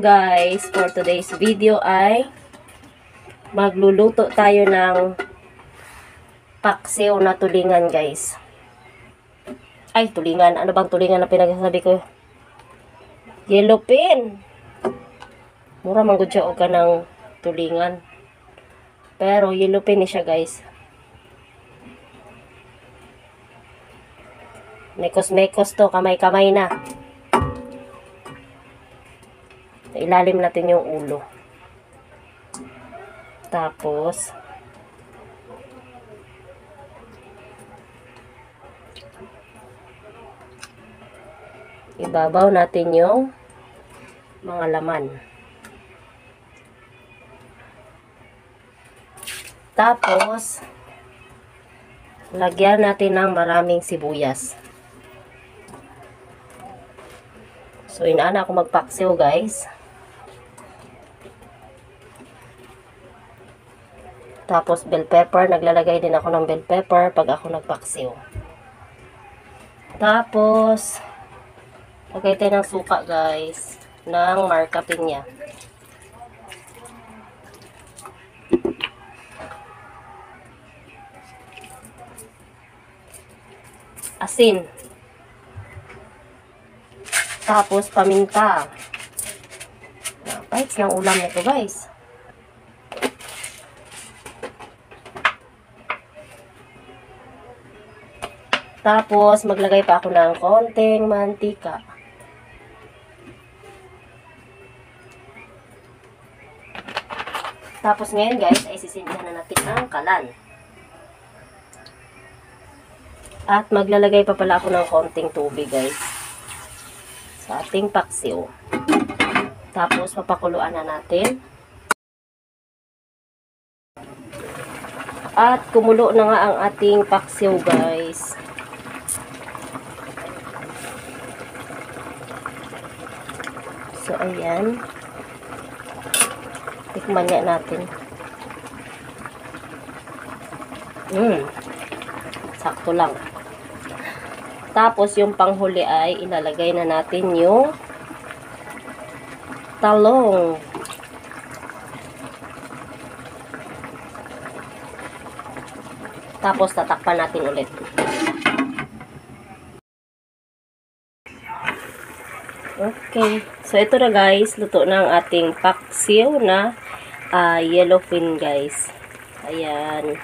Guys, for today's video ay magluluto tayo ng paksiw na tulingan, guys. Ay, tulingan. Ano bang tulingan na pinagsasabi ko? Yellowfin. Mura man gud siya og kanang tulingan. Pero yellowfin ni siya, guys. Mekos-mekos to, kamay-kamay na. Ilalim natin yung ulo. Tapos ibabaw natin yung mga laman. Tapos lagyan natin ng maraming sibuyas. So inaana ako magpaksiw, guys. Tapos bell pepper, naglalagay din ako ng bell pepper pag ako nagpaksiw. Tapos lagay tayo ng suka, guys, ng marca pinya. Asin. Tapos paminta. Bites ng ulam nito, guys. Tapos, maglagay pa ako ng konting mantika. Tapos ngayon, guys, ay sisindihan na natin ang kalan. At maglalagay pa pala ako ng konting tubig, guys, sa ating paksiw. Tapos, papakuluan na natin. At kumulo na nga ang ating paksiw, guys. So, ayan. Tikman nga natin. Sakto lang. Tapos, yung panghuli ay ilalagay na natin yung talong. Tapos, tatakpan natin ulit. Okay. So, ito na, guys. Luto na ang ating paksiw na yellowfin, guys. Ayan.